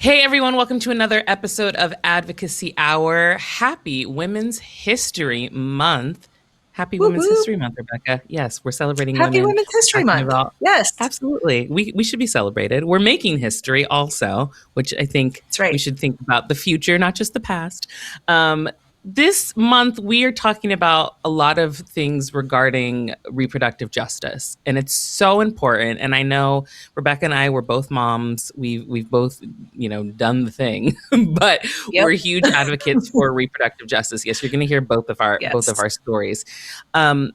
Hey everyone, welcome to another episode of Advocacy Hour. Happy Women's History Month. Happy Whoop, Women's whoop. History Month, Rebecca. Yes, we're celebrating Happy women. Women's History Talking Month. about Yes, absolutely. We should be celebrated. We're making history also, which I think that's right. we should think about the future, not just the past. This month, we are talking about a lot of things regarding reproductive justice, and it's so important. And I know Rebecca and I were both moms. We've both, done the thing, but Yep. we're huge advocates for reproductive justice. Yes, you're going to hear both of Yes. our stories. And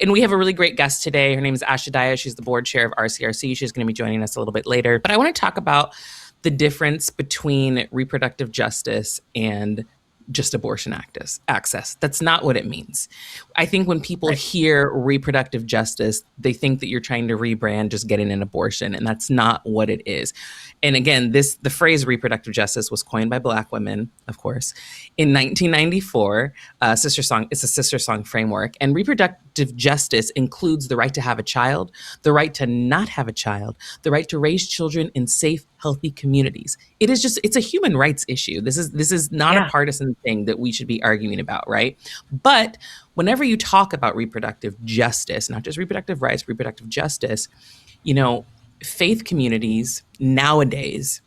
we have a really great guest today. Her name is Asha Daya. She's the board chair of RCRC. She's going to be joining us a little bit later. But I want to talk about the difference between reproductive justice and just abortion access. That's not what it means. I think when people hear reproductive justice, they think that you're trying to rebrand just getting an abortion, and that's not what it is. And again, the phrase reproductive justice was coined by Black women, of course, in 1994. It's a sister song framework, and reproductive justice includes the right to have a child, the right to not have a child, the right to raise children in safe, healthy communities. It's a human rights issue. This is not a partisan thing that we should be arguing about, right? But whenever you talk about reproductive justice, not just reproductive rights, reproductive justice, faith communities nowadays,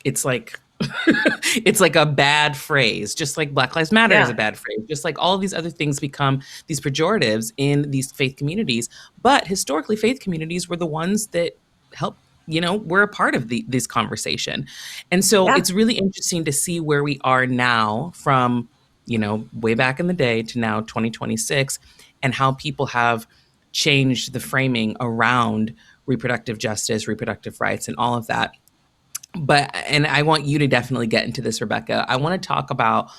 it's like it's like a bad phrase, just like Black Lives Matter is a bad phrase, just like all of these other things become these pejoratives in these faith communities. But historically, faith communities were the ones that helped, we're a part of this conversation. And so it's really interesting to see where we are now from, way back in the day to now 2026, and how people have changed the framing around reproductive justice, reproductive rights, and all of that. And I want you to definitely get into this, Rebecca. I want to talk about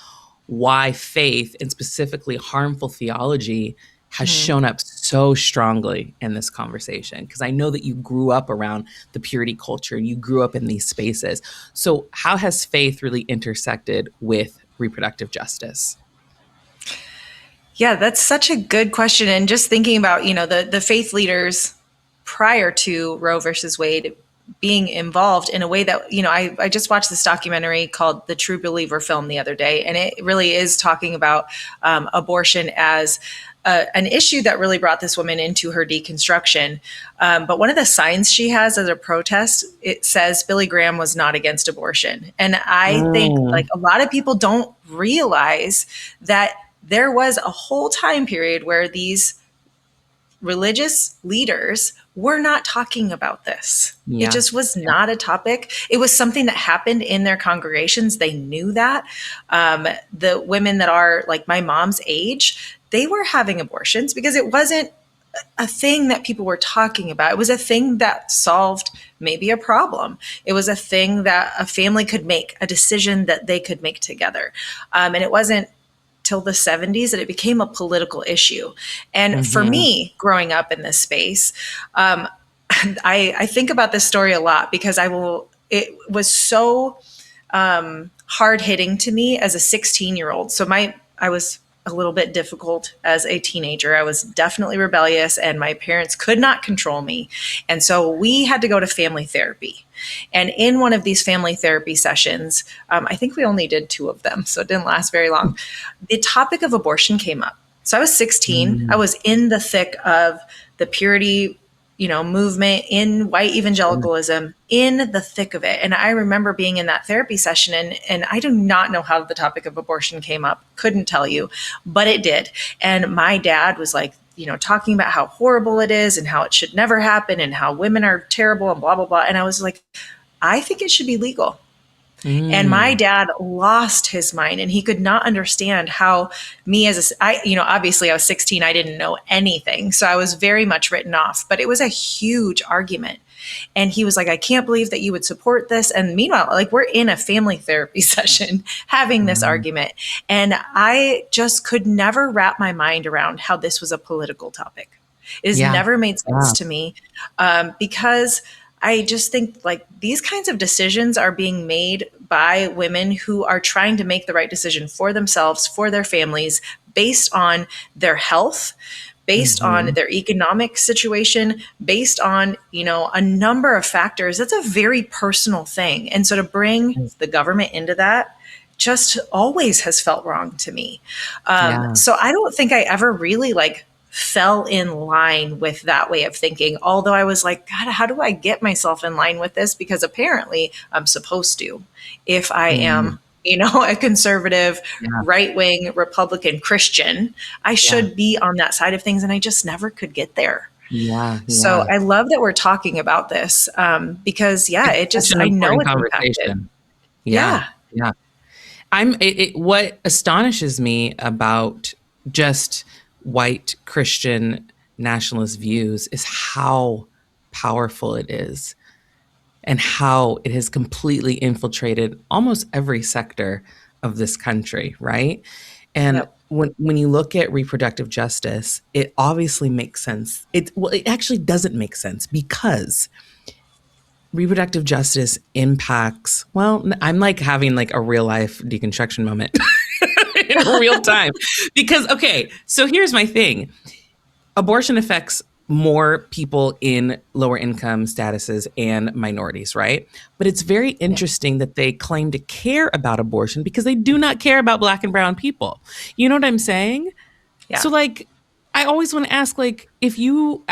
why faith, and specifically harmful theology, has shown up so strongly in this conversation, because I know that you grew up around the purity culture and you grew up in these spaces. So how has faith really intersected with reproductive justice? Yeah, that's such a good question. And just thinking about, the faith leaders prior to Roe versus Wade being involved in a way that, I just watched this documentary called The True Believer film the other day, and it really is talking about abortion as an issue that really brought this woman into her deconstruction. But one of the signs she has as a protest, it says Billy Graham was not against abortion. And I think like a lot of people don't realize that there was a whole time period where these religious leaders were not talking about this. It just was not a topic. It was something that happened in their congregations. They knew that. The women that are like my mom's age, they were having abortions because it wasn't a thing that people were talking about. It was a thing that solved maybe a problem. It was a thing that a family could make, a decision that they could make together. And it wasn't till the 70s that it became a political issue. And for me, growing up in this space, I think about this story a lot because it was so hard hitting to me as a 16-year-old. So I was a little bit difficult as a teenager. I was definitely rebellious and my parents could not control me. And so we had to go to family therapy. And in one of these family therapy sessions, I think we only did 2 of them, so it didn't last very long. The topic of abortion came up. So I was 16. I was in the thick of the purity, movement in white evangelicalism, in the thick of it. And I remember being in that therapy session, and I do not know how the topic of abortion came up. Couldn't tell you, but it did. And my dad was like, talking about how horrible it is and how it should never happen and how women are terrible and blah, blah, blah. And I was like, I think it should be legal. And my dad lost his mind, and he could not understand how me obviously I was 16. I didn't know anything. So I was very much written off, but it was a huge argument. And he was like, I can't believe that you would support this. And meanwhile, like we're in a family therapy session having this argument. And I just could never wrap my mind around how this was a political topic. It has never made sense to me because I just think like these kinds of decisions are being made by women who are trying to make the right decision for themselves, for their families, based on their health, based on Mm-hmm. their economic situation, based on, a number of factors. That's a very personal thing. And so to bring the government into that just always has felt wrong to me. Yeah. So I don't think I ever really like fell in line with that way of thinking. Although I was like, God, how do I get myself in line with this? Because apparently I'm supposed to, if I Mm, am, a conservative, yeah. right wing Republican Christian, I Yeah. should be on that side of things. And I just never could get there. Yeah. So Yeah. I love that we're talking about this because, yeah, It's such an I know important it's impacted. conversation. Yeah. Yeah. Yeah. What astonishes me about just white Christian nationalist views is how powerful it is and how it has completely infiltrated almost every sector of this country, right? And Yep. when you look at reproductive justice, it obviously makes sense. It actually doesn't make sense because reproductive justice impacts, well, I'm like having like a real life deconstruction moment in real time. Because, okay, so here's my thing: abortion affects more people in lower income statuses and minorities, right? But it's very Yeah. interesting that they claim to care about abortion because they do not care about Black and brown people. You know what I'm saying? Yeah. So, like, I always want to ask, like, if you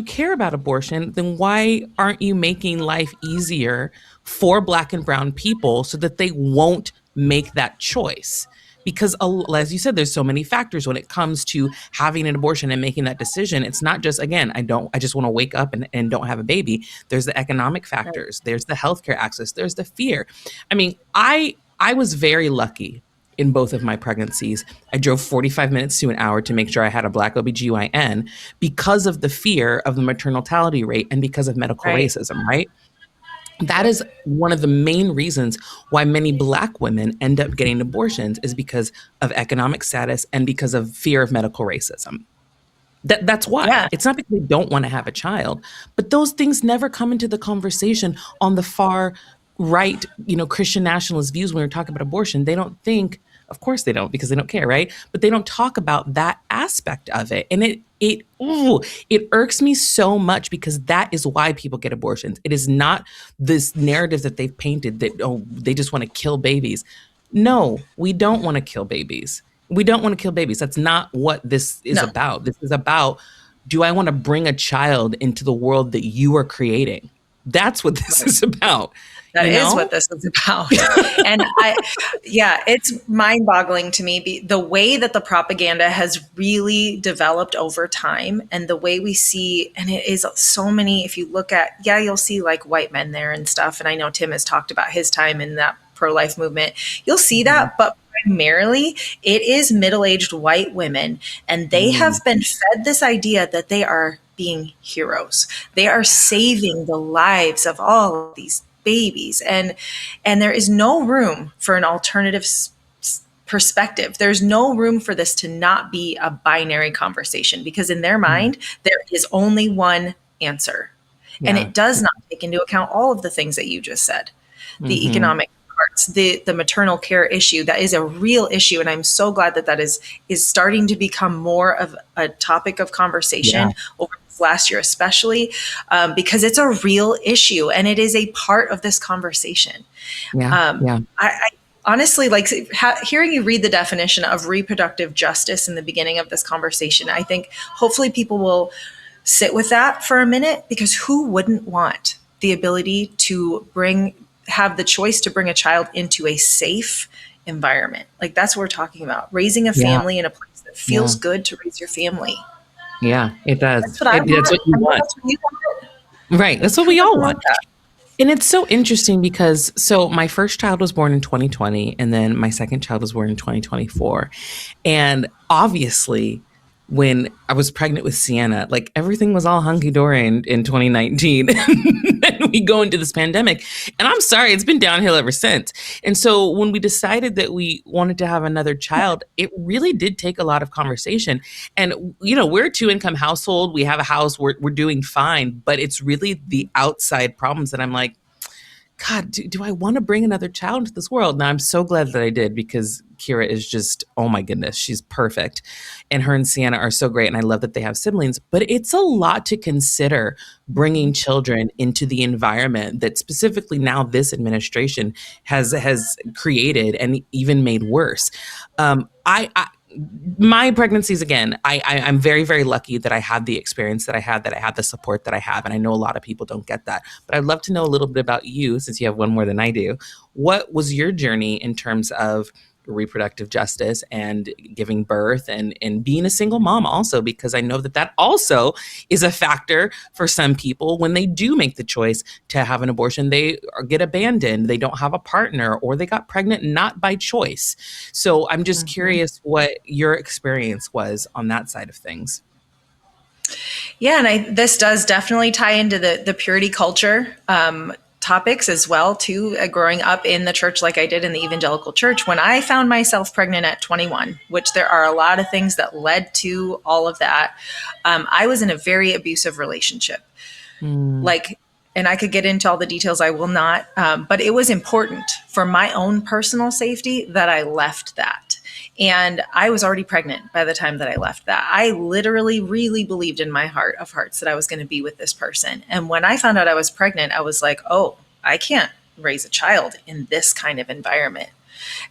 care about abortion, then why aren't you making life easier for Black and brown people so that they won't make that choice? Because, as you said, there's so many factors when it comes to having an abortion and making that decision. It's not just, again, I just want to wake up and don't have a baby. There's the economic Right. factors, there's the healthcare access, there's the fear. I mean, I was very lucky in both of my pregnancies. I drove 45 minutes to an hour to make sure I had a Black OBGYN because of the fear of the maternal mortality rate and because of medical Right. racism, right? That Yep. is one of the main reasons why many Black women end up getting abortions, is because of economic status and because of fear of medical racism. That's why. Yeah. It's not because they don't want to have a child, but those things never come into the conversation on the far right, Christian nationalist views when we're talking about abortion. They don't think, of course they don't, because they don't care, right? But they don't talk about that aspect of it. And it irks me so much because that is why people get abortions. It is not this narrative that they've painted that, oh, they just want to kill babies. No, we don't want to kill babies. We don't want to kill babies. That's not what this is No. about. This is about, do I want to bring a child into the world that you are creating? That's what this Right. is about, That is what this is about. And yeah, it's mind boggling to me the way that the propaganda has really developed over time and the way we see, and it is so many, if you look at, yeah, you'll see like white men there and stuff. And I know Tim has talked about his time in that pro-life movement. You'll see Mhm. that, but primarily it is middle-aged white women. And they Mm. have been fed this idea that they are being heroes. They are saving the lives of all of these babies, and there is no room for an alternative perspective. There's no room for this to not be a binary conversation, because in their Mm. mind there is only one answer, and Yeah. it does not take into account all of the things that you just said. The Hmm. economic parts, the maternal care issue, that is a real issue, and I'm so glad that is starting to become more of a topic of Yeah. conversation over this last year, especially because it's a real issue and it is a part of this conversation. Yeah. Yeah. I honestly like hearing you read the definition of reproductive justice in the beginning of this conversation. I think hopefully people will sit with that for a minute, because who wouldn't want the ability to have the choice to bring a child into a safe environment? Like, that's what we're talking about, raising a Yeah. family in a place that feels Yeah. good to raise your family. Yeah. It That's does. what I That's want. what you I know want. that's what you want. Right. That's what Who we all doesn't want. want that? And it's so interesting because my first child was born in 2020 and then my second child was born in 2024. And obviously, when I was pregnant with Sienna, like everything was all hunky dory in 2019. And we go into this pandemic. And I'm sorry, it's been downhill ever since. And so when we decided that we wanted to have another child, it really did take a lot of conversation. And, we're a 2-income household. We have a house, we're doing fine. But it's really the outside problems that I'm like, God, do I want to bring another child into this world? Now, I'm so glad that I did, because Kira is just, oh my goodness, she's perfect. And her and Sienna are so great. And I love that they have siblings. But it's a lot to consider, bringing children into the environment that specifically now this administration has created and even made worse. I my pregnancies, again, I'm very, very lucky that I had the experience that I had, that I had the support that I have. And I know a lot of people don't get that, but I'd love to know a little bit about you, since you have one more than I do. What was your journey in terms of reproductive justice and giving birth, and being a single mom also, because I know that that also is a factor for some people when they do make the choice to have an abortion. They get abandoned, they don't have a partner, or they got pregnant not by choice. So I'm just curious what your experience was on that side of things. Yeah, and this does definitely tie into the purity culture topics as well too. Growing up in the church like I did in the evangelical church, when I found myself pregnant at 21, which there are a lot of things that led to all of that, I was in a very abusive relationship. Like, and I could get into all the details, I will not, but it was important for my own personal safety that I left that. And I was already pregnant by the time that I left that. I literally really believed in my heart of hearts that I was going to be with this person. And when I found out I was pregnant, I was like, oh, I can't raise a child in this kind of environment.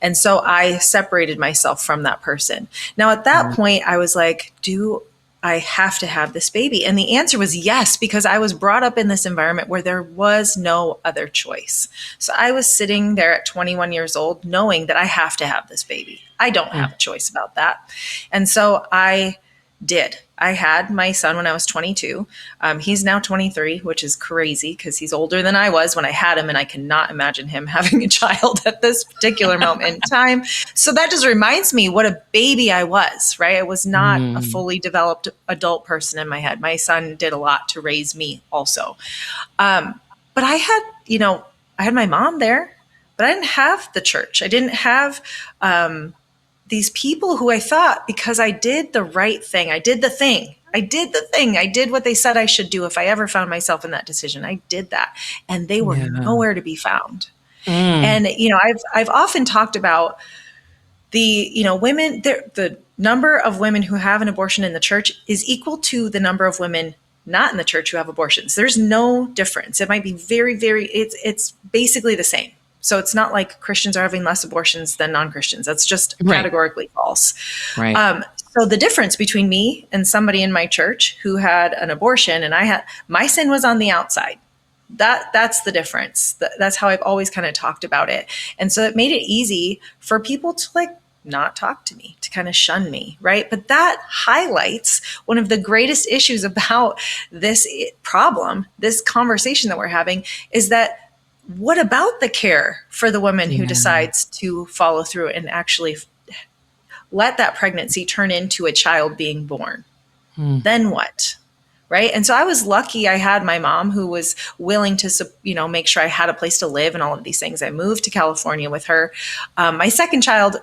And so I separated myself from that person. Now, at that point, I was like, do I have to have this baby? And the answer was yes, because I was brought up in this environment where there was no other choice. So I was sitting there at 21 years old knowing that I have to have this baby. I don't have a choice about that. And so I did. I had my son when I was 22. He's now 23, which is crazy because he's older than I was when I had him, and I cannot imagine him having a child at this particular moment in time. So that just reminds me what a baby I was, right? I was not a fully developed adult person in my head. My son did a lot to raise me also. But I had, I had my mom there, but I didn't have the church. I didn't have these people who I thought, because I did the right thing, I did the thing. I did what they said I should do if I ever found myself in that decision. I did that. And they were nowhere to be found. And, I've often talked about the, women, the number of women who have an abortion in the church is equal to the number of women not in the church who have abortions. There's no difference. It might be very, very, it's basically the same. So it's not like Christians are having less abortions than non-Christians. That's just categorically false. Right. So the difference between me and somebody in my church who had an abortion, and my sin was on the outside. That's the difference. That's how I've always kind of talked about it. And so it made it easy for people to not talk to me, to kind of shun me, right? But that highlights one of the greatest issues about this problem, this conversation that we're having, is that what about the care for the woman who decides to follow through and actually let that pregnancy turn into a child being born? Then what? Right. And so I was lucky I had my mom who was willing to, make sure I had a place to live and all of these things. I moved to California with her. My second child,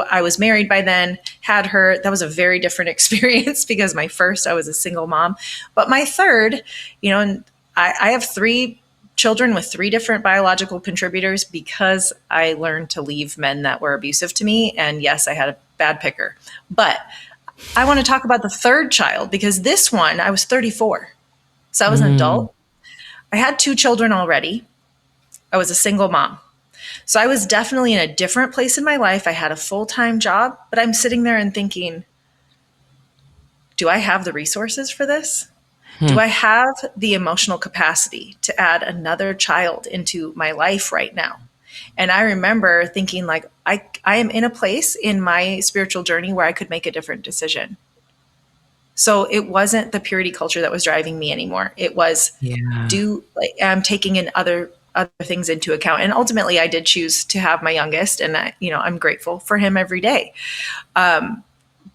I was married by then, had her. That was a very different experience because my first, I was a single mom. But my third, and I have 3 children with 3 different biological contributors because I learned to leave men that were abusive to me. And yes, I had a bad picker. But I want to talk about the third child because this one, I was 34. So I was an adult. I had 2 children already. I was a single mom. So I was definitely in a different place in my life. I had a full-time job, but I'm sitting there and thinking, do I have the resources for this? Do I have the emotional capacity to add another child into my life right now? And I remember thinking I am in a place in my spiritual journey where I could make a different decision. So it wasn't the purity culture that was driving me anymore. It was I'm taking in other things into account. And ultimately I did choose to have my youngest, and I'm grateful for him every day. But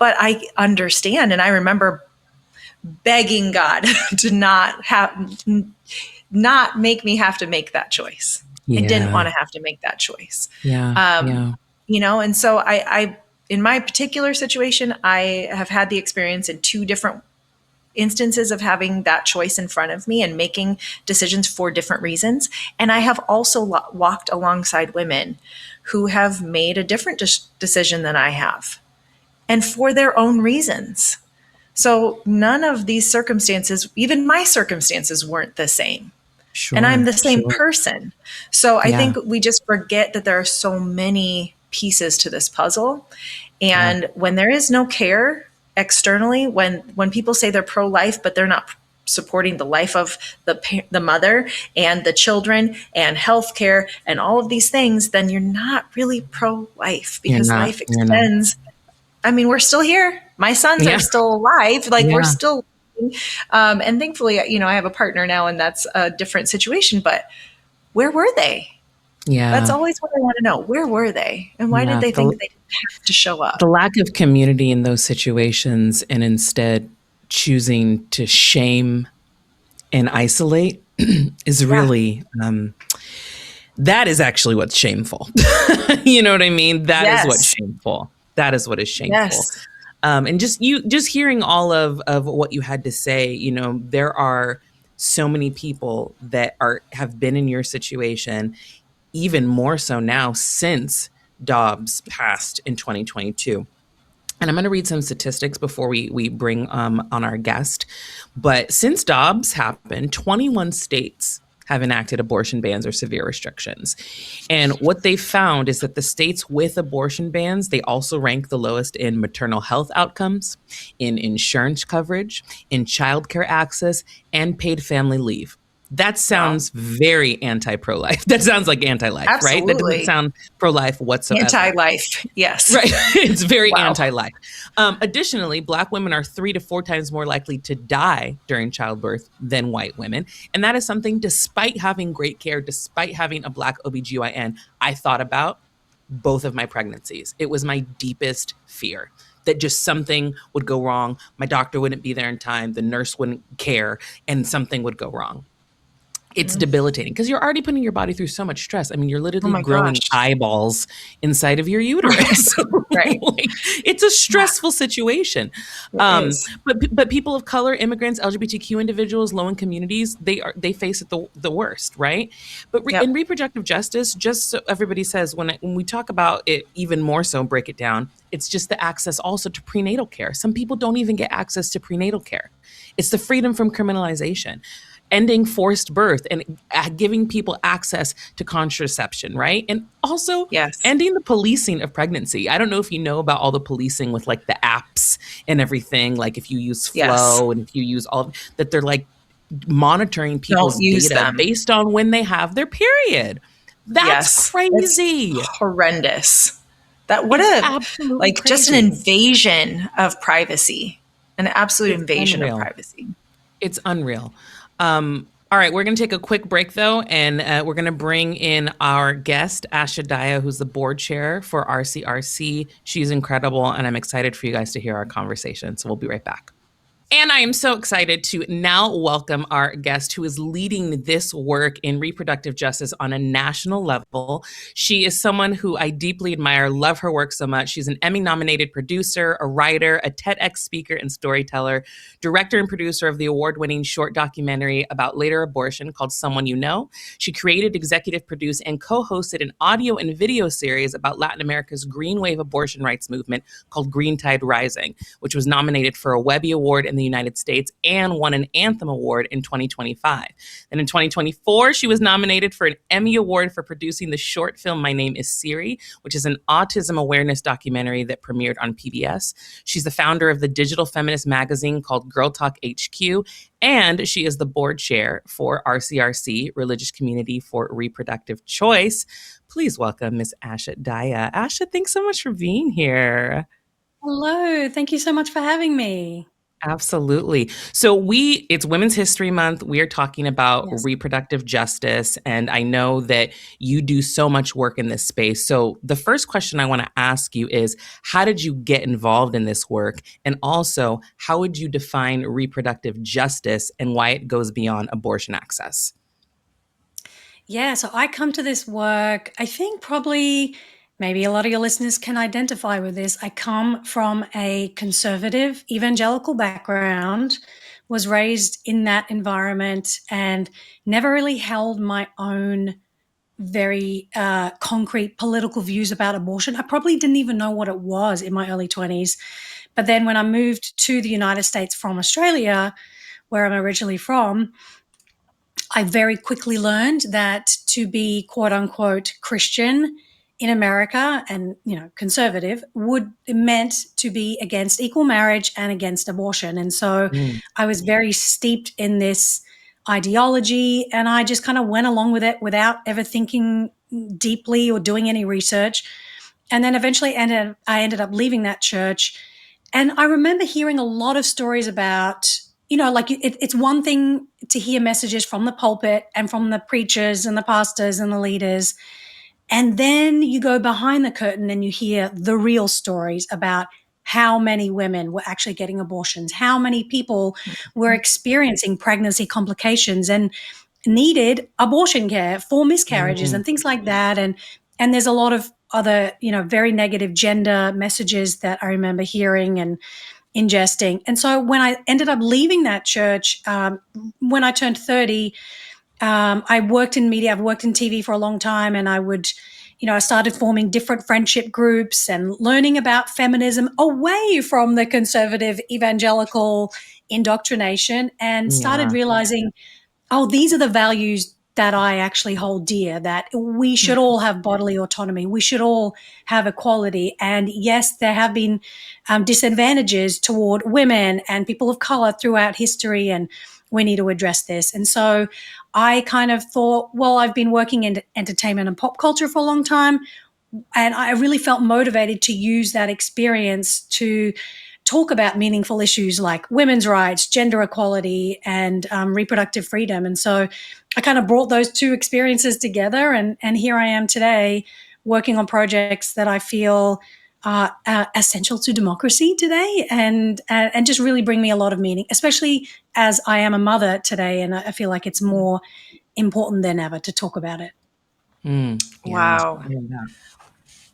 I understand. And I remember begging God to not make me have to make that choice. I didn't want to have to make that choice. And so I in my particular situation, I have had the experience in 2 different instances of having that choice in front of me and making decisions for different reasons. And I have also walked alongside women who have made a different decision than I have, and for their own reasons. So none of these circumstances, even my circumstances, weren't the same. And I'm Sure, the same sure. person. So I Yeah, think we just forget that there are so many pieces to this puzzle. yeah, And when there is no care externally, when people say they're pro-life, but they're not supporting the life of the mother and the children and healthcare and all of these things, then you're not really pro-life, because life you're not. extends. I mean, we're still here. My sons are Yeah, still alive. Like, we're yeah, still, and thankfully, I have a partner now, and that's a different situation. But where were they? That's yeah, always what I want to know. Where were they? And why did yeah. they think they didn't have to show The up? lack of community in those situations and instead choosing to shame and isolate is Yeah. really that is actually what's shameful. You know what I mean? That is what's Yes. shameful. That is what is shameful. Yes. And just hearing all of what you had to say, there are so many people that have been in your situation, even more so now since Dobbs passed in 2022. And I'm going to read some statistics before we bring on our guest. But since Dobbs happened, 21 states have enacted abortion bans or severe restrictions. And what they found is that the states with abortion bans, they also rank the lowest in maternal health outcomes, in insurance coverage, in childcare access, and paid family leave. That Wow. sounds very anti-pro-life. That sounds like anti-life, right? That doesn't Absolutely. sound pro-life whatsoever. Anti-life. Yes. Right. It's very Wow. anti-life. Additionally, Black women are 3 to 4 times more likely to die during childbirth than white women. And that is something, despite having great care, despite having a Black OBGYN, I thought about both of my pregnancies. It was my deepest fear that just something would go wrong. My doctor wouldn't be there in time. The nurse wouldn't care, and something would go wrong. It's Mm. debilitating because you're already putting your body through so much stress. I mean, you're Oh literally my growing gosh. eyeballs inside of your uterus. Right. Like, it's a stressful situation. It is. But people of color, immigrants, LGBTQ individuals, low income communities, they face it the worst, right? But in Yep. reproductive justice, just so everybody says, when we talk about it even more so, break it down, it's just the access also to prenatal care. Some people don't even get access to prenatal care. It's the freedom from criminalization, ending forced birth, and giving people access to contraception, right? And also Yes. ending the policing of pregnancy. I don't know if you know about all the policing with like the apps and everything, like if you use Yes. Flow and if you use all of, that, they're like monitoring Don't people's use data them. based on when they have their period. That's Yes. It's crazy. horrendous. That what It's a absolutely like just an crazy. invasion of privacy. An absolute It's invasion of unreal. privacy. It's unreal. All right, we're going to take a quick break though, and we're going to bring in our guest, Asha Daya, who's the board chair for RCRC. She's incredible, and I'm excited for you guys to hear our conversation. So we'll be right back. And I am so excited to now welcome our guest who is leading this work in reproductive justice on a national level. She is someone who I deeply admire, love her work so much. She's an Emmy-nominated producer, a writer, a TEDx speaker and storyteller, director and producer of the award-winning short documentary about later abortion called Someone You Know. She created, executive produced, and co-hosted an audio and video series about Latin America's green wave abortion rights movement called Green Tide Rising, which was nominated for a Webby Award in the United States and won an Anthem Award in 2025. And in 2024, she was nominated for an Emmy Award for producing the short film My Name is Siri, which is an autism awareness documentary that premiered on PBS. She's the founder of the digital feminist magazine called Girl Talk HQ, and she is the board chair for RCRC, Religious Community for Reproductive Choice. Please welcome Miss Asha Daya. Asha, thanks so much for being here. Hello, thank you so much for having me. Absolutely. So it's Women's History Month. We are talking about Yes. reproductive justice. And I know that you do so much work in this space. So the first question I want to ask you is, how did you get involved in this work? And also, how would you define reproductive justice and why it goes beyond abortion access? Yeah, so I come to this work, I think probably maybe a lot of your listeners can identify with this. I come from a conservative evangelical background was raised in that environment and never really held my own very concrete political views about abortion. I probably didn't even know what it was in my early 20s. But then when I moved to the United States from Australia, where I'm originally from, I very quickly learned that to be quote unquote Christian in America and, conservative meant to be against equal marriage and against abortion. And so I was very steeped in this ideology, and I just kind of went along with it without ever thinking deeply or doing any research. And then eventually I ended up leaving that church. And I remember hearing a lot of stories about, like it's one thing to hear messages from the pulpit and from the preachers and the pastors and the leaders. And then you go behind the curtain and you hear the real stories about how many women were actually getting abortions, how many people were experiencing pregnancy complications and needed abortion care for miscarriages and things like that. And there's a lot of other, very negative gender messages that I remember hearing and ingesting. And so when I ended up leaving that church, when I turned 30, I worked in media. I've worked in TV for a long time, and I started forming different friendship groups and learning about feminism away from the conservative evangelical indoctrination, and started realizing, oh, these are the values that I actually hold dear, that we should all have bodily autonomy. We should all have equality. And yes, there have been disadvantages toward women and people of color throughout history, and we need to address this. And so I kind of thought, well, I've been working in entertainment and pop culture for a long time, and I really felt motivated to use that experience to talk about meaningful issues like women's rights, gender equality, and reproductive freedom. And so I kind of brought those two experiences together, and here I am today working on projects that I feel are essential to democracy today, and just really bring me a lot of meaning, especially as I am a mother today, and I feel like it's more important than ever to talk about it. Wow.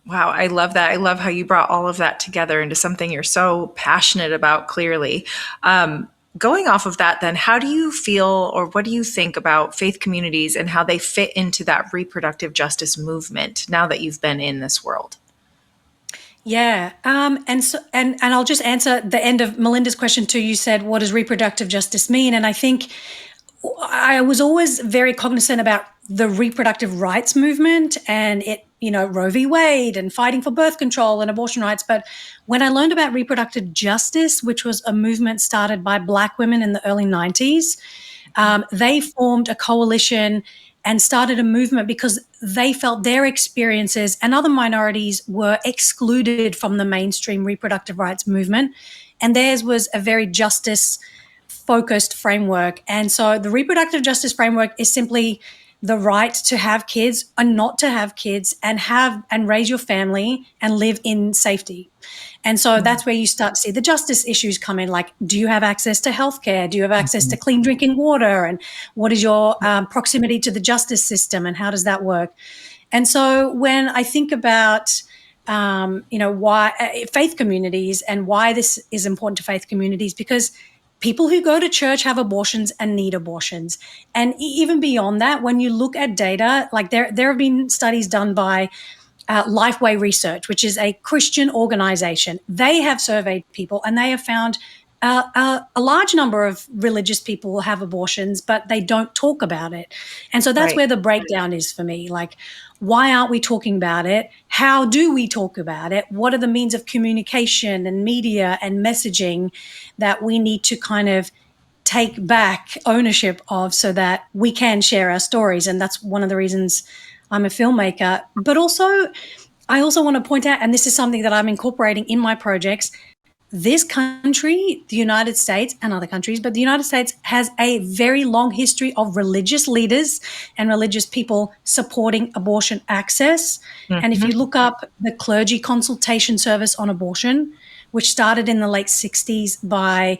Wow, I love that. I love how you brought all of that together into something you're so passionate about, clearly. Going off of that, then, how do you feel, or what do you think about faith communities and how they fit into that reproductive justice movement now that you've been in this world? Yeah. And I'll just answer the end of Malynda's question too. You said, what does reproductive justice mean? And I think I was always very cognizant about the reproductive rights movement and Roe v. Wade and fighting for birth control and abortion rights. But when I learned about reproductive justice, which was a movement started by Black women in the early 90s, they formed a coalition and started a movement because they felt their experiences and other minorities were excluded from the mainstream reproductive rights movement. And theirs was a very justice-focused framework. And so the reproductive justice framework is simply the right to have kids and not to have kids and raise your family and live in safety. And so that's where you start to see the justice issues come in, like, do you have access to healthcare? Do you have access to clean drinking water? And what is your proximity to the justice system, and how does that work? And so when I think about why faith communities and why this is important to faith communities, because people who go to church have abortions and need abortions. And even beyond that, when you look at data, like there have been studies done by Lifeway Research, which is a Christian organization. They have surveyed people, and they have found a large number of religious people will have abortions, but they don't talk about it. And so that's where the breakdown is for me. Like, why aren't we talking about it? How do we talk about it? What are the means of communication and media and messaging that we need to kind of take back ownership of so that we can share our stories? And that's one of the reasons I'm a filmmaker. But also, I also want to point out, and this is something that I'm incorporating in my projects, this country, the United States, and other countries, but the United States has a very long history of religious leaders and religious people supporting abortion access. And if you look up the clergy consultation service on abortion, which started in the late 60s by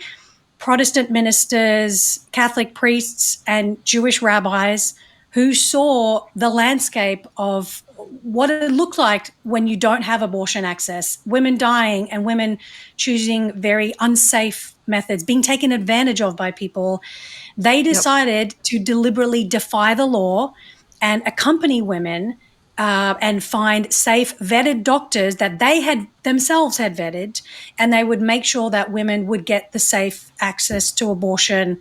Protestant ministers, Catholic priests, and Jewish rabbis who saw the landscape of what it looked like when you don't have abortion access, women dying and women choosing very unsafe methods, being taken advantage of by people, they decided to deliberately defy the law and accompany women and find safe, vetted doctors that they had themselves had vetted, and they would make sure that women would get the safe access to abortion,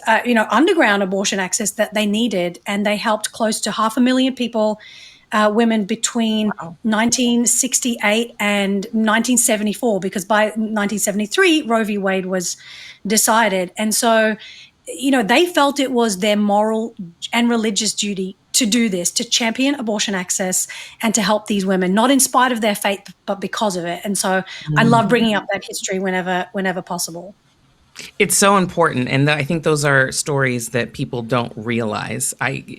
underground abortion access that they needed. And they helped close to 500,000 people, women between 1968 and 1974, because by 1973, Roe v. Wade was decided. And so, they felt it was their moral and religious duty to do this, to champion abortion access and to help these women, not in spite of their faith, but because of it. And so I love bringing up that history whenever possible. It's so important. And I think those are stories that people don't realize.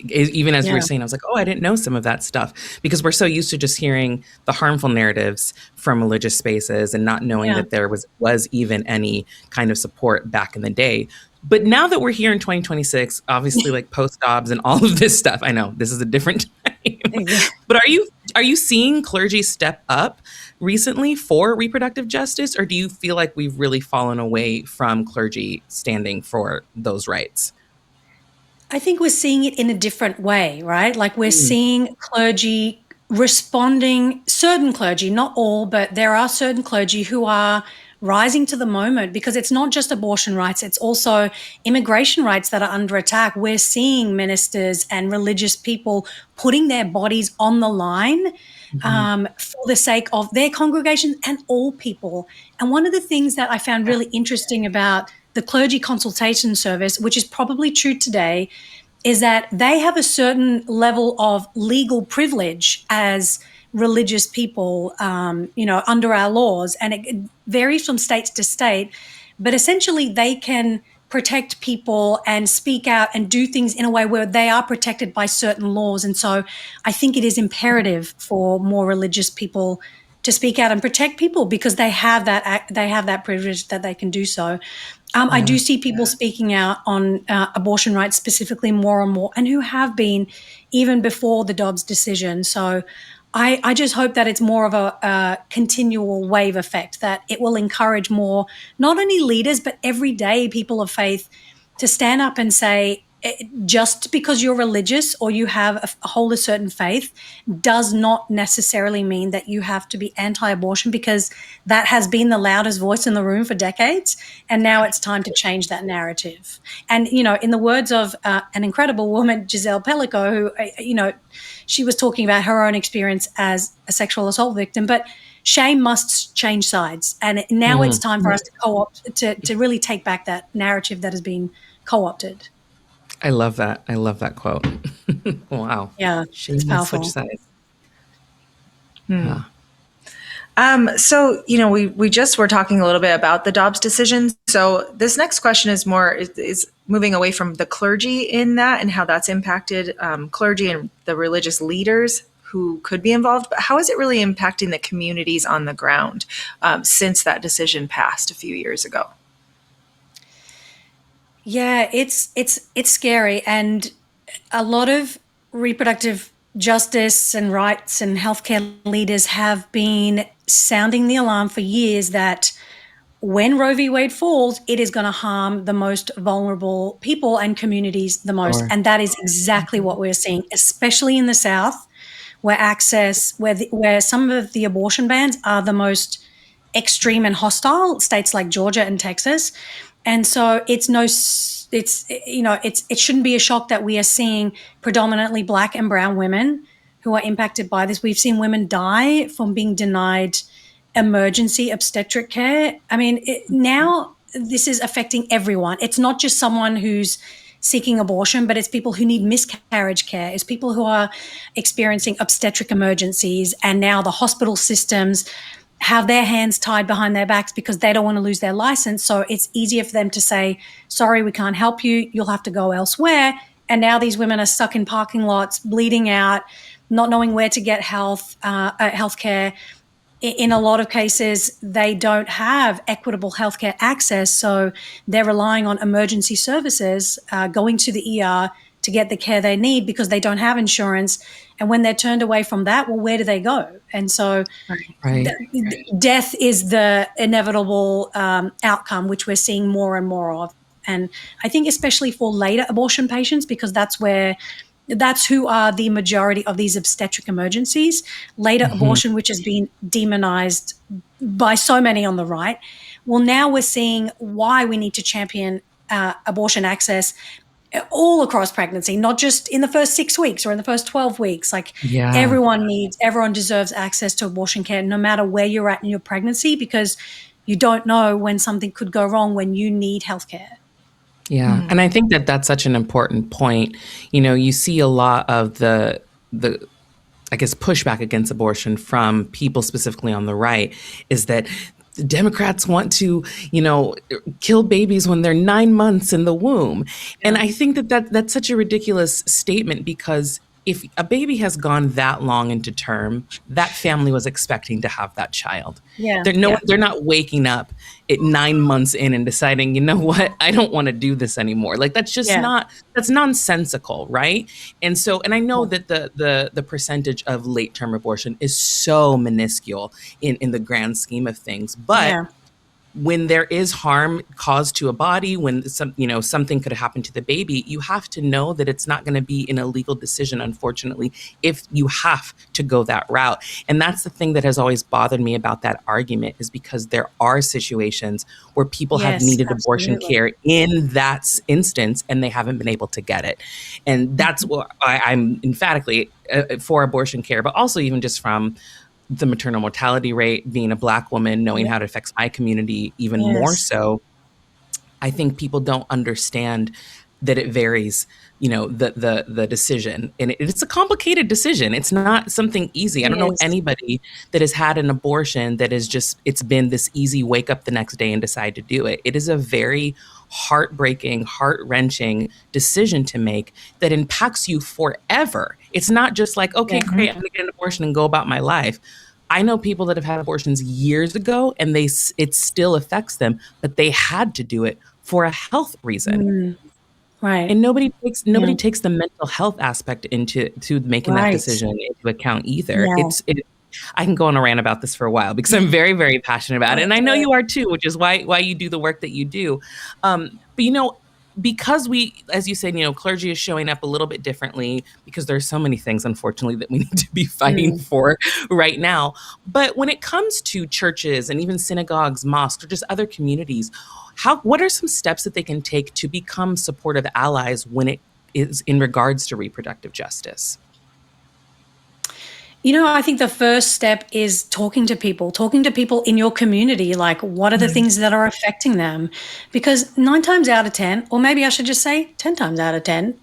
Even as we were saying, I was like, oh, I didn't know some of that stuff, because we're so used to just hearing the harmful narratives from religious spaces and not knowing that there was even any kind of support back in the day. But now that we're here in 2026, obviously, like post-Dobbs and all of this stuff, I know this is a different time. But are you seeing clergy step up recently for reproductive justice, or do you feel like we've really fallen away from clergy standing for those rights? I think we're seeing it in a different way, right? Like we're seeing clergy responding, certain clergy, not all, but there are certain clergy who are rising to the moment, because it's not just abortion rights, it's also immigration rights that are under attack. We're seeing ministers and religious people putting their bodies on the line for the sake of their congregations and all people. And one of the things that I found really interesting about the clergy consultation service, which is probably true today, is that they have a certain level of legal privilege as religious people, under our laws, and it varies from state to state, but essentially they can protect people and speak out and do things in a way where they are protected by certain laws. And so I think it is imperative for more religious people to speak out and protect people, because they have that privilege that they can do so. I do see people speaking out on abortion rights specifically more and more, and who have been even before the Dobbs decision. So I just hope that it's more of a continual wave effect, that it will encourage more, not only leaders, but everyday people of faith to stand up and say, just because you're religious or you have hold a certain faith does not necessarily mean that you have to be anti-abortion, because that has been the loudest voice in the room for decades. And now it's time to change that narrative. And, in the words of an incredible woman, Giselle Pellico, who, she was talking about her own experience as a sexual assault victim, but shame must change sides. And now it's time for us to co-opt, to really take back that narrative that has been co-opted. I love that. I love that quote. Wow. Yeah, it's powerful. Switch sides. So, we just were talking a little bit about the Dobbs decision. So this next question is moving away from the clergy in that and how that's impacted clergy and the religious leaders who could be involved. But how is it really impacting the communities on the ground since that decision passed a few years ago? Yeah, it's scary, and a lot of reproductive justice and rights and healthcare leaders have been sounding the alarm for years that when Roe v. Wade falls, it is going to harm the most vulnerable people and communities the most. Sure. And that is exactly what we're seeing, especially in the South, where some of the abortion bans are the most extreme and hostile, states like Georgia and Texas. And so it shouldn't be a shock that we are seeing predominantly Black and brown women who are impacted by this. We've seen women die from being denied emergency obstetric care. I mean, now this is affecting everyone. It's not just someone who's seeking abortion, but it's people who need miscarriage care. It's people who are experiencing obstetric emergencies, and now the hospital systems have their hands tied behind their backs because they don't want to lose their license. So it's easier for them to say, sorry, we can't help you. You'll have to go elsewhere. And now these women are stuck in parking lots, bleeding out, not knowing where to get health care. In a lot of cases, they don't have equitable healthcare access. So they're relying on emergency services, going to the ER to get the care they need because they don't have insurance. And when they're turned away from that, well, where do they go? And so Right. death is the inevitable outcome, which we're seeing more and more of. And I think especially for later abortion patients, because that's who are the majority of these obstetric emergencies. Later abortion, which has been demonized by so many on the right. Well, now we're seeing why we need to champion abortion access all across pregnancy, not just in the first 6 weeks or in the first 12 weeks. Like everyone deserves access to abortion care, no matter where you're at in your pregnancy, because you don't know when something could go wrong when you need healthcare. Yeah. And I think that that's such an important point. You see a lot of the I guess pushback against abortion from people specifically on the right is that the Democrats want to, kill babies when they're 9 months in the womb. Yeah. And I think that's such a ridiculous statement, because if a baby has gone that long into term, that family was expecting to have that child. Yeah. They're not waking up at 9 months in and deciding, you know what, I don't want to do this anymore. Like, that's just that's nonsensical, right? And I know that the percentage of late term abortion is so minuscule in the grand scheme of things, but when there is harm caused to a body, when something could happen to the baby, you have to know that it's not going to be an illegal decision, unfortunately, if you have to go that route. And that's the thing that has always bothered me about that argument, is because there are situations where people have needed abortion care in that instance and they haven't been able to get it. And that's why I'm emphatically for abortion care, but also even just from the maternal mortality rate, being a Black woman, knowing how it affects my community even more so. I think people don't understand that it varies, the decision. And it's a complicated decision. It's not something easy. I don't know anybody that has had an abortion that is it's been this easy wake up the next day and decide to do it. It is a very heartbreaking, heart-wrenching decision to make that impacts you forever. It's not just like, okay, great, I'm gonna get an abortion and go about my life. I know people that have had abortions years ago and it still affects them, but they had to do it for a health reason. Right. And nobody takes the mental health aspect into making that decision into account either. I can go on a rant about this for a while because I'm very, very passionate about it. And I know you are too, which is why you do the work that you do. But because we, as you said, clergy is showing up a little bit differently because there's so many things, unfortunately, that we need to be fighting for right now. But when it comes to churches and even synagogues, mosques, or just other communities, what are some steps that they can take to become supportive allies when it is in regards to reproductive justice? I think the first step is talking to people in your community. Like, what are the things that are affecting them? Because 9 times out of 10, or maybe I should just say 10 times out of 10,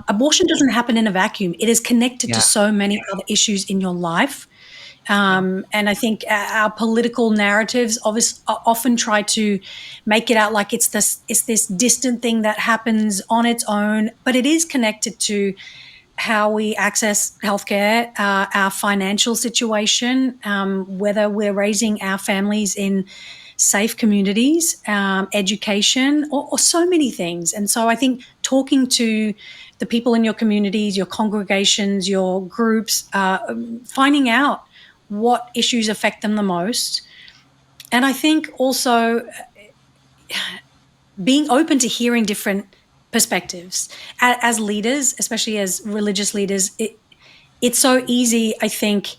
abortion doesn't happen in a vacuum. It is connected to so many other issues in your life. And I think our political narratives often try to make it out like it's this distant thing that happens on its own, but it is connected to how we access healthcare, our financial situation, whether we're raising our families in safe communities, education, or so many things. And so I think talking to the people in your communities, your congregations, your groups, finding out what issues affect them the most. And I think also being open to hearing different perspectives. As leaders, especially as religious leaders, it's so easy, I think,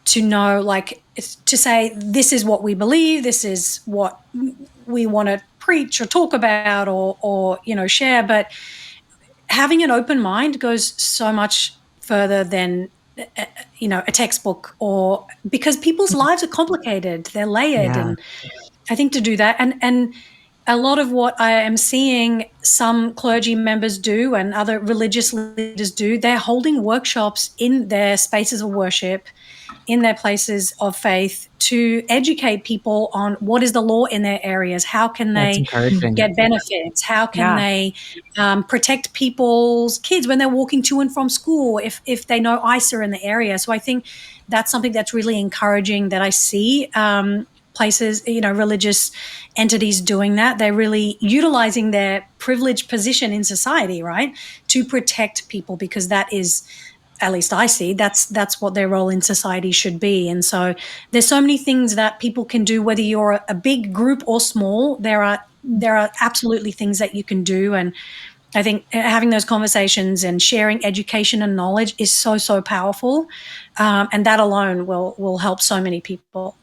to know, like, to say, this is what we believe, this is what we want to preach or talk about or share. But having an open mind goes so much further than a textbook, or because people's lives are complicated, they're layered. And I think to do that, and a lot of what I am seeing some clergy members do and other religious leaders do, they're holding workshops in their spaces of worship, in their places of faith, to educate people on what is the law in their areas, how can they get benefits, how can they protect people's kids when they're walking to and from school, if they know ISA in the area. So I think that's something that's really encouraging that I see. places, religious entities doing that. They're really utilizing their privileged position in society, right, to protect people, because that is, at least I see, that's what their role in society should be. And so there's so many things that people can do, whether you're a big group or small. There are absolutely things that you can do. And I think having those conversations and sharing education and knowledge is so powerful. And that alone will help so many people.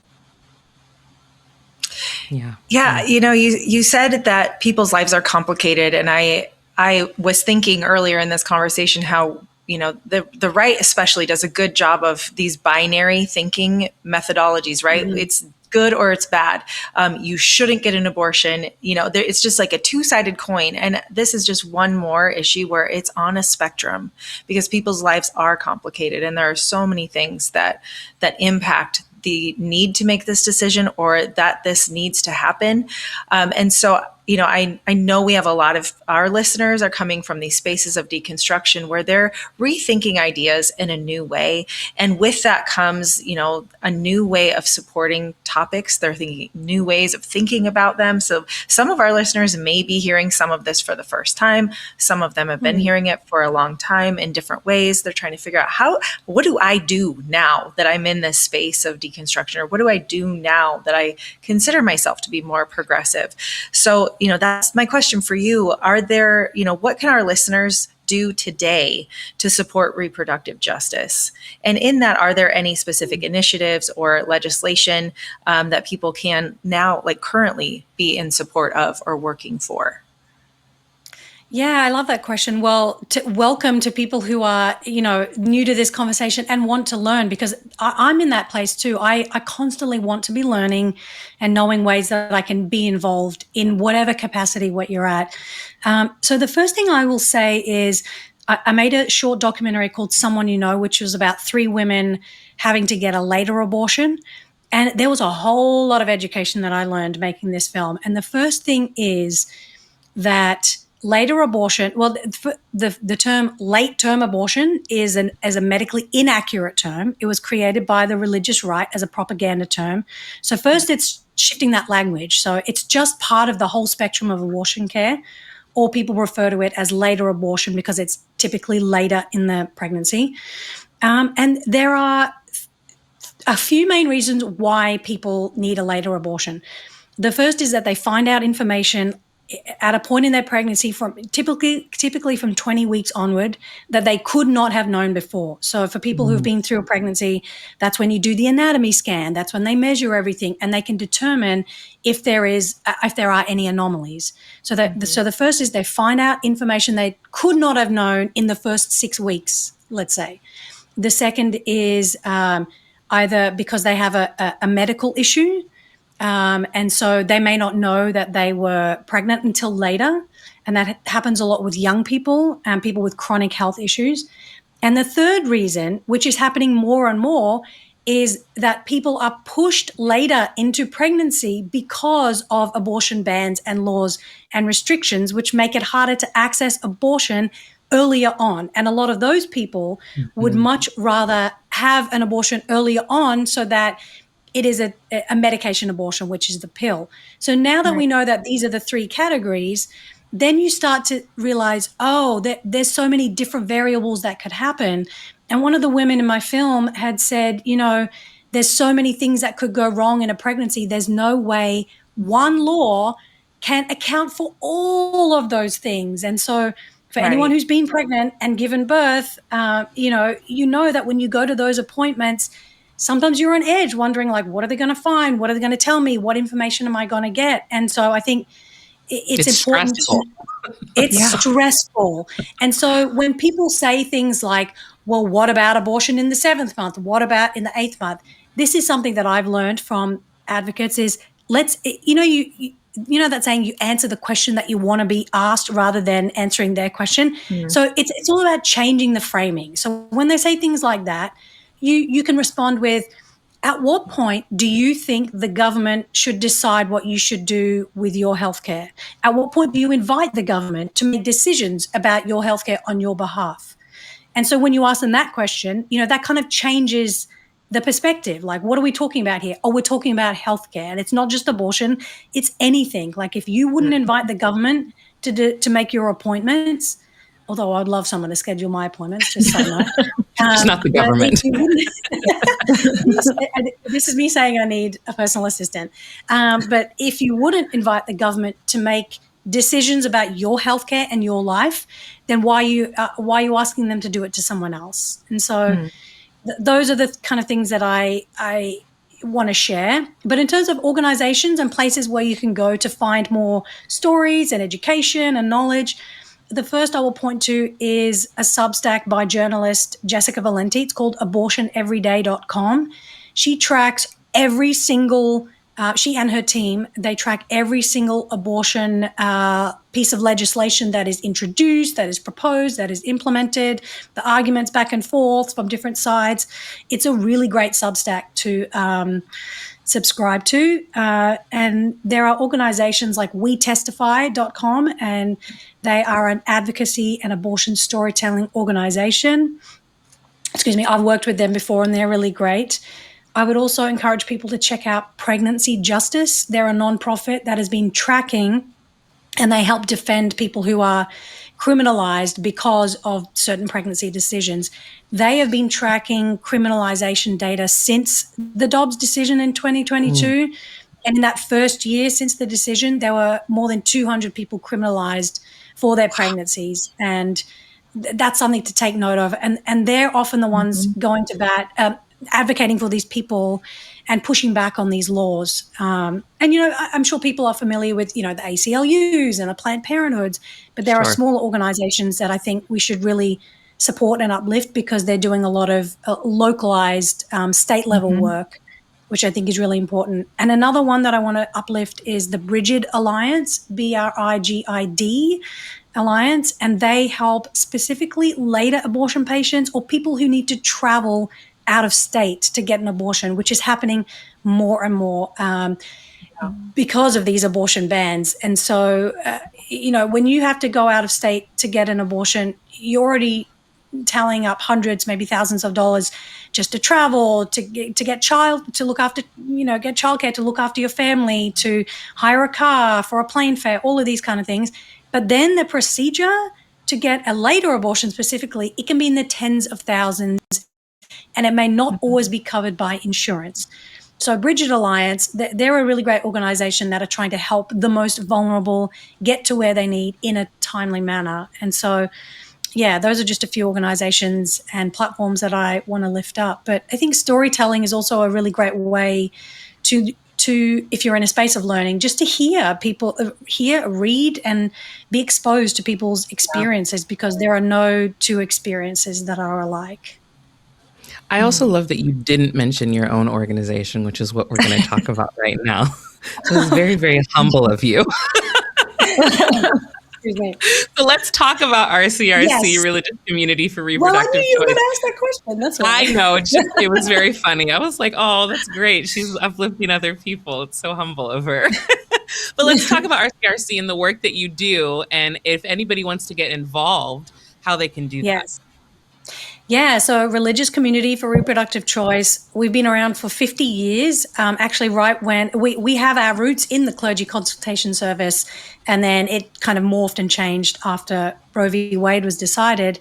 Yeah. You said that people's lives are complicated. And I was thinking earlier in this conversation how, the right especially does a good job of these binary thinking methodologies, right? Mm-hmm. It's good or it's bad. You shouldn't get an abortion. It's just like a two-sided coin. And this is just one more issue where it's on a spectrum, because people's lives are complicated. And there are so many things that impact the need to make this decision, or that this needs to happen. And so, I know we have a lot of our listeners are coming from these spaces of deconstruction where they're rethinking ideas in a new way. And with that comes, a new way of supporting topics. They're thinking new ways of thinking about them. So some of our listeners may be hearing some of this for the first time. Some of them have been hearing it for a long time in different ways. They're trying to figure out what do I do now that I'm in this space of deconstruction, or what do I do now that I consider myself to be more progressive? So, that's my question for you. Are there, what can our listeners do today to support reproductive justice? And in that, are there any specific initiatives or legislation that people can now, currently be in support of or working for? Yeah, I love that question. Well, welcome to people who are, new to this conversation and want to learn, because I'm in that place too. I constantly want to be learning and knowing ways that I can be involved in whatever capacity what you're at. So the first thing I will say is I made a short documentary called Someone You Know, which was about 3 women having to get a later abortion. And there was a whole lot of education that I learned making this film. And the first thing is that later abortion, well, the term late-term abortion is a medically inaccurate term. It was created by the religious right as a propaganda term. So first, it's shifting that language. So it's just part of the whole spectrum of abortion care, or people refer to it as later abortion because it's typically later in the pregnancy. And there are a few main reasons why people need a later abortion. The first is that they find out information at a point in their pregnancy, from typically from 20 weeks onward, that they could not have known before. So for people who've been through a pregnancy, that's when you do the anatomy scan. That's when they measure everything, and they can determine if there are any anomalies. So so the first is they find out information they could not have known in the first 6 weeks, let's say. The second is either because they have a medical issue. And so they may not know that they were pregnant until later. And that happens a lot with young people and people with chronic health issues. And the third reason, which is happening more and more, is that people are pushed later into pregnancy because of abortion bans and laws and restrictions, which make it harder to access abortion earlier on. And a lot of those people would much rather have an abortion earlier on, so that it is a medication abortion, which is the pill. So now that we know that these are the 3 categories, then you start to realize, there's so many different variables that could happen. And one of the women in my film had said, there's so many things that could go wrong in a pregnancy. There's no way one law can account for all of those things. And so for anyone who's been pregnant and given birth, you know that when you go to those appointments, sometimes you're on edge wondering, what are they going to find? What are they going to tell me? What information am I going to get? And so I think it's important. Stressful. It's stressful. And so when people say things like, well, what about abortion in the 7th month? What about in the 8th month? This is something that I've learned from advocates is you know that saying, you answer the question that you want to be asked rather than answering their question. So it's all about changing the framing. So when they say things like that, you can respond with, at what point do you think the government should decide what you should do with your healthcare? At what point do you invite the government to make decisions about your healthcare on your behalf? And so when you ask them that question, that kind of changes the perspective. Like, what are we talking about here? Oh, we're talking about healthcare, and it's not just abortion; it's anything. Like, if you wouldn't invite the government to make your appointments, although I'd love someone to schedule my appointments, just so no. Just not the government. This is me saying I need a personal assistant. But if you wouldn't invite the government to make decisions about your healthcare and your life, then why are you asking them to do it to someone else? And so those are the kind of things that I want to share. But in terms of organizations and places where you can go to find more stories and education and knowledge, the first I will point to is a Substack by journalist Jessica Valenti. It's called abortioneveryday.com. She tracks every single, she and her team, they track every single abortion piece of legislation that is introduced, that is proposed, that is implemented, the arguments back and forth from different sides. It's a really great Substack to subscribe to. And there are organizations like WeTestify.com, and they are an advocacy and abortion storytelling organization. Excuse me, I've worked with them before and they're really great. I would also encourage people to check out Pregnancy Justice. They're a nonprofit that has been tracking, and they help defend people who are criminalized because of certain pregnancy decisions. They have been tracking criminalization data since the Dobbs decision in 2022. And in that first year since the decision, there were more than 200 people criminalized for their pregnancies. And that's something to take note of. And they're often the ones going to bat, advocating for these people and pushing back on these laws. And, I'm sure people are familiar with, the ACLUs and the Planned Parenthoods, but there are smaller organizations that I think we should really support and uplift because they're doing a lot of localized state-level work, which I think is really important. And another one that I want to uplift is the Brigid Alliance, BRIGID Alliance, and they help specifically later abortion patients or people who need to travel out of state to get an abortion, which is happening more and more because of these abortion bans. And so, when you have to go out of state to get an abortion, you're already tallying up hundreds, maybe thousands of dollars just to travel, to get to look after, get childcare, to look after your family, to hire a car for a plane fare, all of these kind of things. But then the procedure to get a later abortion specifically, it can be in the tens of thousands, and it may not always be covered by insurance. So Brigid Alliance, they're a really great organization that are trying to help the most vulnerable get to where they need in a timely manner. And so, those are just a few organizations and platforms that I want to lift up. But I think storytelling is also a really great way to if you're in a space of learning, just to hear people, read, and be exposed to people's experiences, because there are no two experiences that are alike. I also love that you didn't mention your own organization, which is what we're going to talk about right now. So it's very, very humble of you. So let's talk about RCRC, Religious Community for Reproductive Choice. Well, I knew you were going to ask that question. That's why. I know. It was very funny. I was like, oh, that's great. She's uplifting other people. It's so humble of her. But let's talk about RCRC and the work that you do, and if anybody wants to get involved, how they can do that. Yeah, so Religious Community for Reproductive Choice, we've been around for 50 years, actually right when we have our roots in the clergy consultation service, and then it kind of morphed and changed after Roe v. Wade was decided.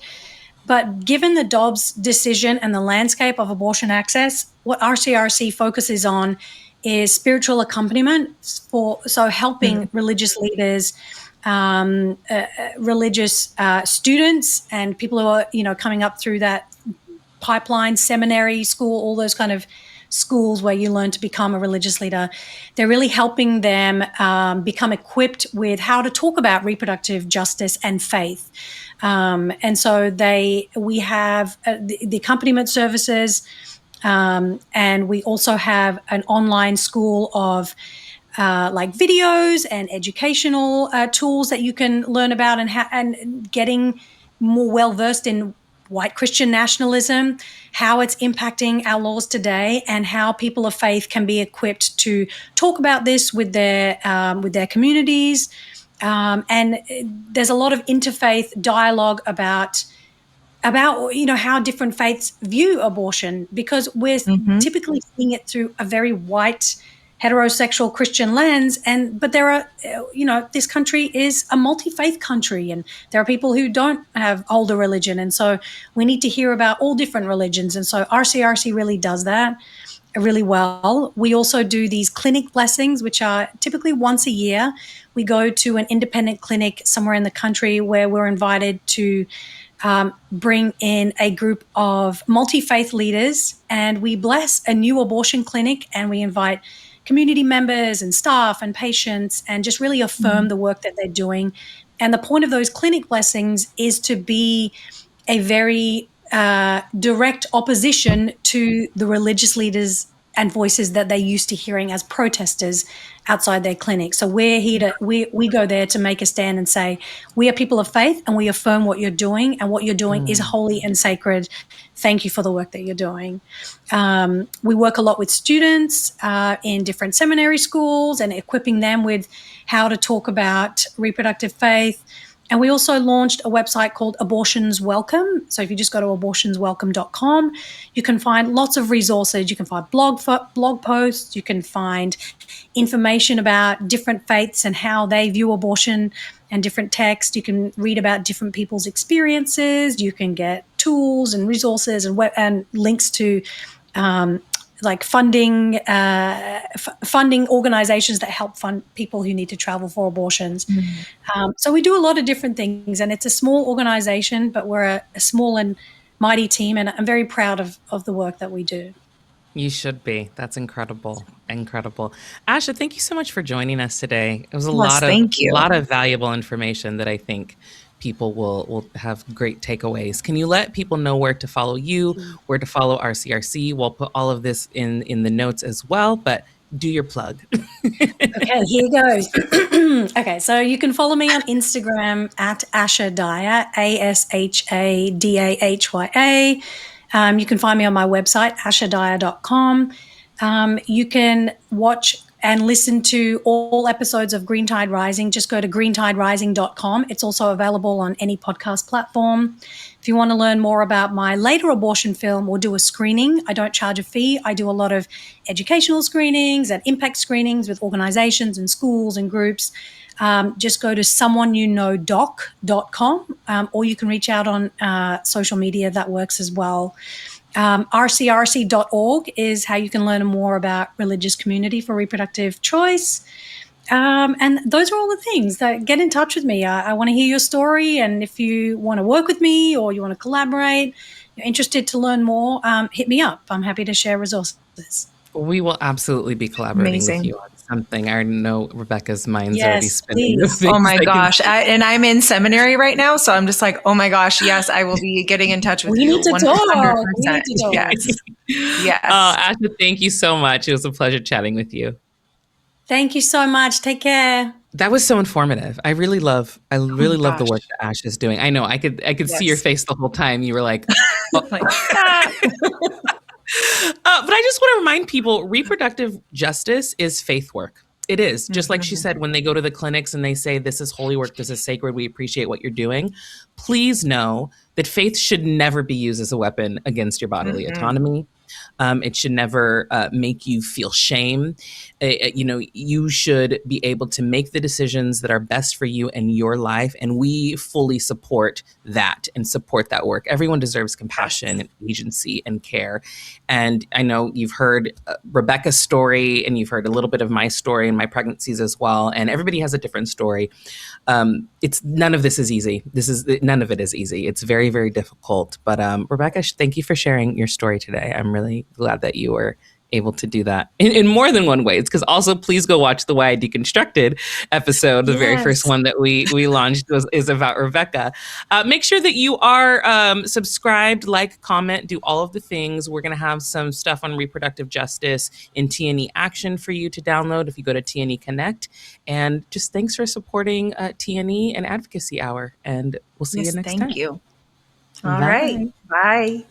But given the Dobbs decision and the landscape of abortion access, what RCRC focuses on is spiritual accompaniment, so helping religious leaders, religious students, and people who are coming up through that pipeline, seminary, school, all those kind of schools where you learn to become a religious leader. They're really helping them become equipped with how to talk about reproductive justice and faith. And so we have the accompaniment services, and we also have an online school of like videos and educational tools that you can learn about, and getting more well-versed in white Christian nationalism, how it's impacting our laws today, and how people of faith can be equipped to talk about this with their communities. And there's a lot of interfaith dialogue about about, how different faiths view abortion, because we're typically seeing it through a very white heterosexual Christian lens. But there are, this country is a multi-faith country, and there are people who don't hold a religion. And so we need to hear about all different religions. And so RCRC really does that really well. We also do these clinic blessings, which are typically once a year. We go to an independent clinic somewhere in the country where we're invited to bring in a group of multi-faith leaders, and we bless a new abortion clinic, and we invite community members and staff and patients, and just really affirm the work that they're doing. And the point of those clinic blessings is to be a very direct opposition to the religious leaders and voices that they're used to hearing as protesters outside their clinic. So we're here to, we go there to make a stand and say, we are people of faith, and we affirm what you're doing, and what you're doing is holy and sacred. Thank you for the work that you're doing. We work a lot with students in different seminary schools and equipping them with how to talk about reproductive faith. And we also launched a website called Abortions Welcome. So if you just go to abortionswelcome.com, you can find lots of resources. You can find blog posts. You can find information about different faiths and how they view abortion, and different texts. You can read about different people's experiences. You can get tools and resources and links to like funding organizations that help fund people who need to travel for abortions. So we do a lot of different things, and it's a small organization, but we're a small and mighty team, and I'm very proud of the work that we do. You should be. That's incredible. Incredible. Asha, thank you so much for joining us today. It was a lot of valuable information that I think people will have great takeaways. Can you let people know where to follow you, where to follow RCRC? We'll put all of this in the notes as well, but do your plug. Okay, here goes. Okay, so you can follow me on Instagram at Asha Daya, ASHADAHYA. You can find me on my website, ashadaya.com. You can watch and listen to all episodes of Green Tide Rising. Just go to greentiderising.com. It's also available on any podcast platform. If you want to learn more about my later abortion film or do a screening, I don't charge a fee. I do a lot of educational screenings and impact screenings with organizations and schools and groups. Just go to someoneyouknowdoc.com, or you can reach out on social media. That works as well. RCRC.org is how you can learn more about religious community for reproductive choice. And those are all the things that get in touch with me. I want to hear your story. And if you want to work with me or you want to collaborate, you're interested to learn more, hit me up. I'm happy to share resources. We will absolutely be collaborating with you on something. I know Rebecca's mind's already spinning. Oh my gosh. And I'm in seminary right now. So I'm just like, oh my gosh, yes, I will be getting in touch with you. We need to talk. Yes. Yes. Asha, thank you so much. It was a pleasure chatting with you. Thank you so much. Take care. That was so informative. I really love the work that Asha is doing. I know I could see your face the whole time. You were like, oh. But I just want to remind people, reproductive justice is faith work. It is. Just like she said, when they go to the clinics and they say, this is holy work, this is sacred, we appreciate what you're doing. Please know that faith should never be used as a weapon against your bodily autonomy. It should never make you feel shame. You should be able to make the decisions that are best for you and your life. And we fully support that and support that work. Everyone deserves compassion and agency and care. And I know you've heard Rebecca's story, and you've heard a little bit of my story and my pregnancies as well. And everybody has a different story. None of this is easy. None of it is easy. It's very, very difficult. But Rebecca, thank you for sharing your story today. I'm really glad that you were able to do that in more than one way. It's because also please go watch the Why I Deconstructed episode. The very first one that we launched is about Rebecca. Make sure that you are subscribed, like, comment, do all of the things. We're going to have some stuff on reproductive justice in TNE Action for you to download if you go to TNE Connect. And just thanks for supporting TNE and Advocacy Hour. And we'll see you next time. Thank you. All right. Bye.